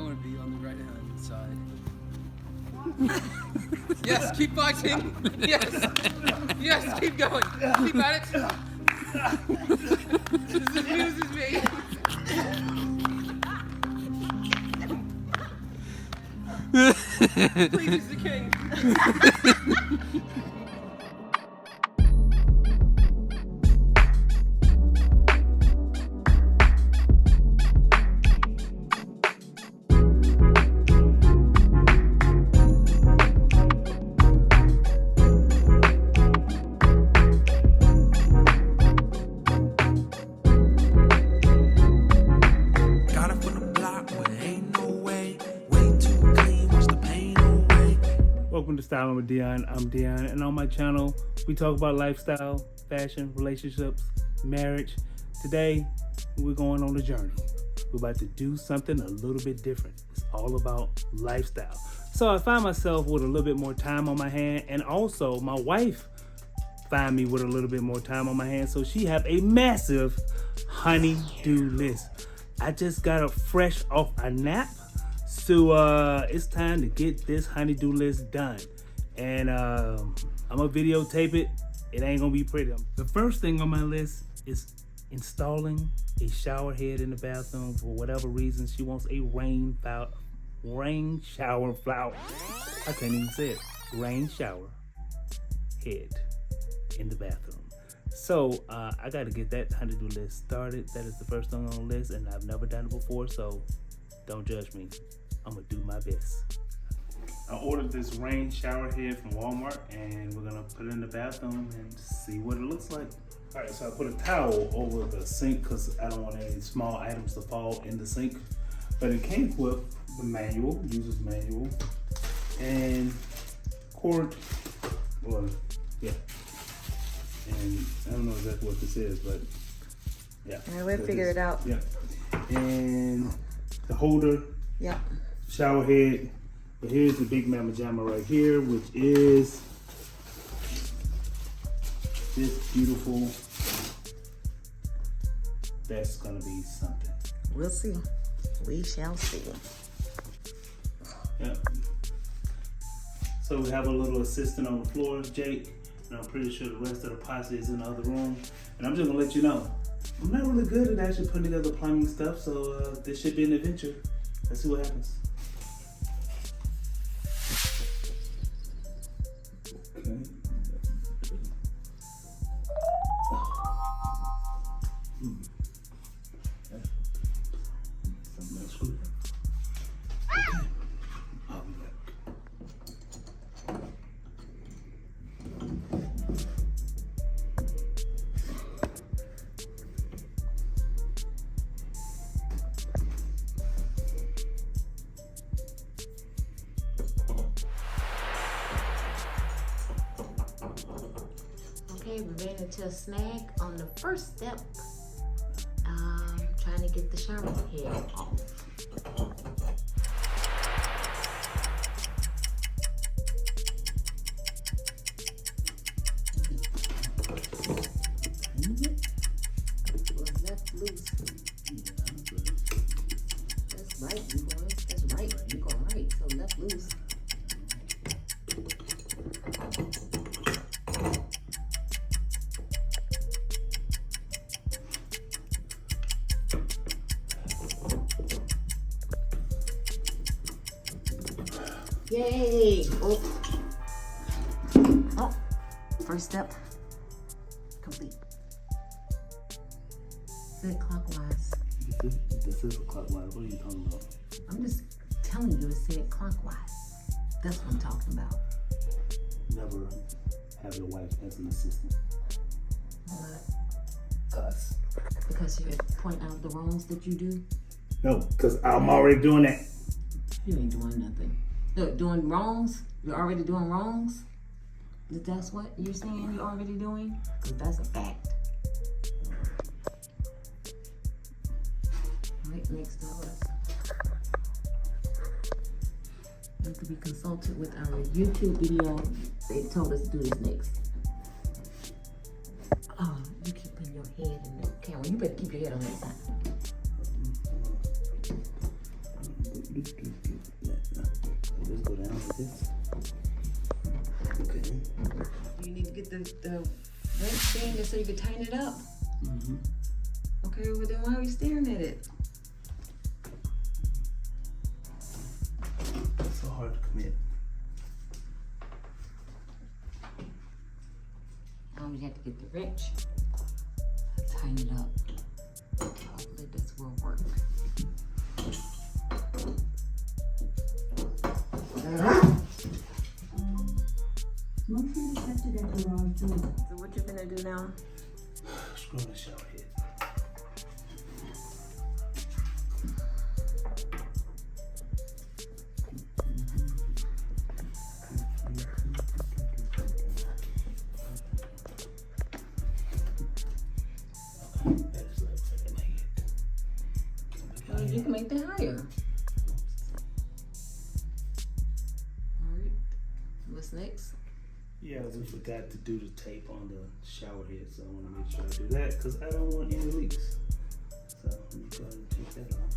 want to be on the right hand side. Yes, keep boxing. Yes. Yes, keep going. Keep at it. This amuses me. Please, he's the king. Welcome to Styling with Dion. I'm Dion, and on my channel, we talk about lifestyle, fashion, relationships, marriage. Today, we're going on a journey. We're about to do something a little bit different. It's all about lifestyle. So I find myself with a little bit more time on my hand, and also my wife find me with a little bit more time on my hand, so she have a massive honey-do list. I just got her fresh off a nap. So it's time to get this honey-do list done. And I'm gonna videotape it. It ain't gonna be pretty. The first thing on my list is installing a shower head in the bathroom. For whatever reason, she wants a rain shower flower. I can't even say it. Rain shower head in the bathroom. So I gotta get that honey-do list started. That is the first thing on the list, and I've never done it before, so don't judge me. I'm gonna do my best. I ordered this rain shower head from Walmart, and we're gonna put it in the bathroom and see what it looks like. All right, so I put a towel over the sink because I don't want any small items to fall in the sink. But it came with the manual, user's manual, and cord, well, yeah. And I don't know exactly what this is, but yeah. And we'll figure it out. Yeah. And the holder. Yeah. Shower head, but here's the big mama jamma right here, which is this beautiful. That's gonna be something. We'll see. We shall see. Yep. So we have a little assistant on the floor, Jake, and I'm pretty sure the rest of the posse is in the other room. And I'm just gonna let you know, I'm not really good at actually putting together plumbing stuff, so this should be an adventure. Let's see what happens. Okay. Something else screwed up. Okay. I'll be back. Okay, we ran into a snag on the first step. Trying to get the shower head off. Was left loose. That's right, you boys. That's right. You go right. So left loose. Yay! Oh. Oh. First step complete. Set clockwise. This is a clockwise. What are you talking about? I'm just telling you to say it clockwise. That's what I'm talking about. Never have your wife as an assistant. What? Cause. Because you point out the wrongs that you do? No, because I'm already doing that. You ain't doing nothing. Look, doing wrongs? You're already doing wrongs? That's what you're saying you're already doing? Because that's a fact. Right next to us. You could be consulted with our YouTube video. They told us to do this next. Oh, you keep putting your head in the camera. You better keep your head on that side. Let's go down with this. Okay. You need to get the wrench thing just so you can tighten it up. Mm-hmm. Okay, well then why are we staring at it? It's so hard to commit. Now we have to get the wrench, tighten it up. Hopefully this will work. Motion accepted at garage door. So what you gonna do now? Screw the shower head. Well, you can make that higher. Alright. What's next? Yeah, we forgot to do the tape on the shower head, so I want to make sure I do that because I don't want any leaks. So let me go ahead and take that off.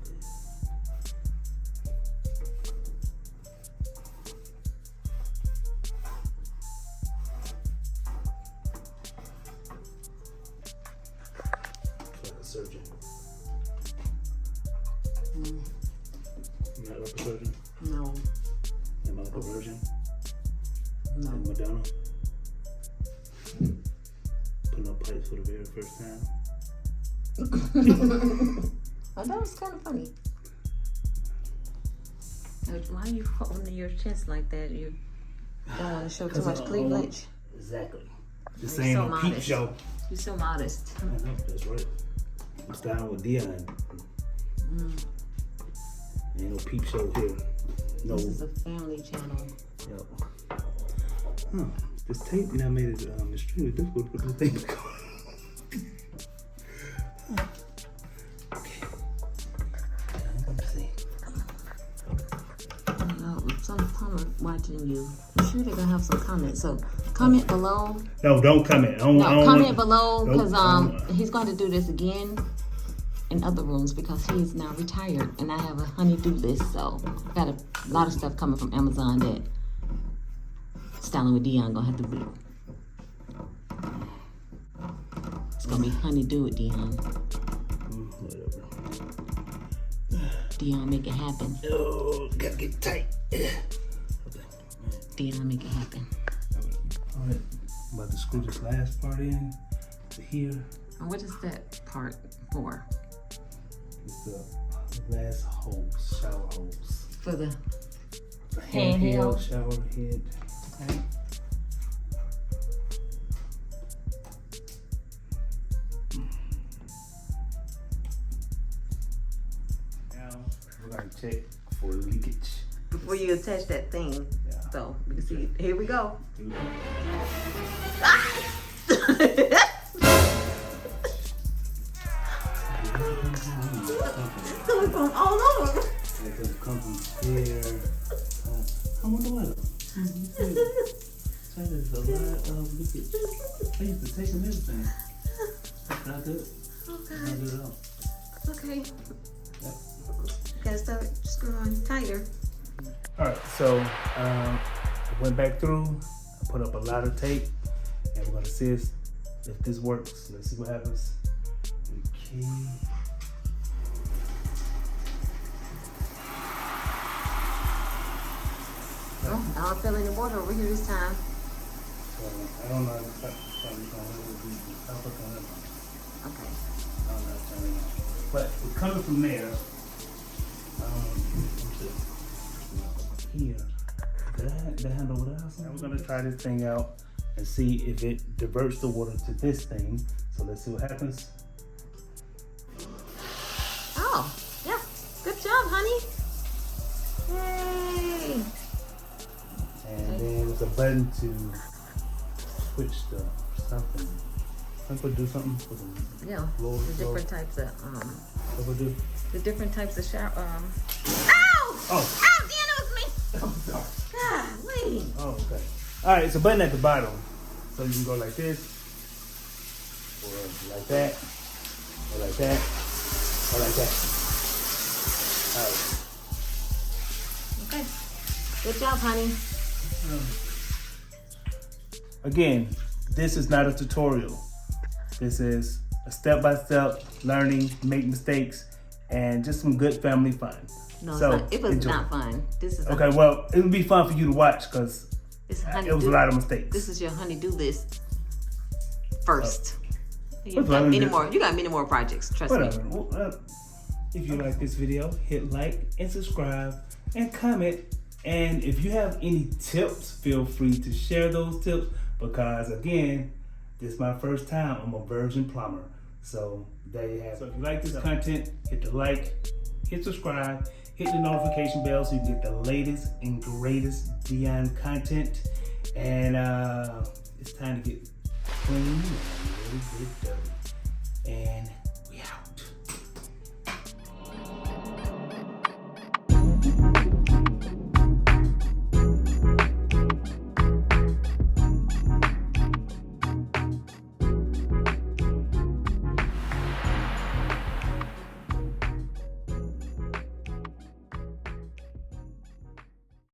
Okay. Like a surgeon. I'm not like a surgeon. No. Am I like a virgin? No. Like Madonna? Putting up pipes for the very first time. Oh, that was kind of funny. Why are you holding your chest like that? You don't want to show too much cleavage. Exactly. This You're ain't so no peep modest. show. You're so modest. I know, that's right. I'm starting with Dion. Ain't no peep show here. No. This is a family channel. Yep. Huh. This tape now made it extremely difficult to put the tape back on. Okay. Let's see. Some comment watching you. I'm sure they're gonna have some comments. So comment below. No, don't comment. I don't Comment below Nope, because he's going to do this again in other rooms because he is now retired and I have a honey-do list. So I've got a lot of stuff coming from Amazon that Styling with Dion gonna have to do. It's gonna be honey-do with Dion. Whatever. Dion, make it happen. Oh, gotta get tight. Dion, make it happen. All right, I'm about to screw this last part in to here. And what is that part for? It's the last hose, shower hose. For the Handheld shower head. okay. Now we're gonna check for leakage. Before you attach that thing, Yeah. so we can see. Here we go. Here we go. It's coming from all over. It's gonna come from here. I wonder what. That is a lot of leakage. I used to take some everything. That's not good. Not good at all. Okay. Yep. Gotta start screwing tighter. All right, so I went back through, I put up a lot of tape, and we're gonna see if this works. Let's see what happens. Okay. Oh, I don't feel any water over here this time. So I don't know if it's gonna Okay. but it's coming from there. Here. Did I handle what else? Now we're gonna try this thing out and see if it diverts the water to this thing. So let's see what happens. Oh, yeah. Good job, honey. Yay. And then there's a button to switch the something. Something do something for the Yeah. lower The different types of What we do? the different types of shower. Ow! Oh. Ow! Damn, it was me. Oh, sorry. Golly. Oh, okay. All right, it's a button at the bottom, so you can go like this, or like that, or like that, or like that. Okay. Good job, honey. Again, this is not a tutorial. This is a step-by-step learning, make mistakes, and just some good family fun. No, So, it's not, it was enjoy. not fun. This is Okay, well, it would be fun for you to watch because it's it was a lot of mistakes. This is your honey-do list first. You What's got wrong with many this? more. You got many more projects. Trust Whatever. me. Well, if you like this video, hit like and subscribe and comment. And if you have any tips, feel free to share those tips because, again, this is my first time. I'm a virgin plumber. So there you have it. So if you like this content, hit the like, hit subscribe, hit the notification bell so you can get the latest and greatest Dion content. And it's time to get clean and a little bit dirty. And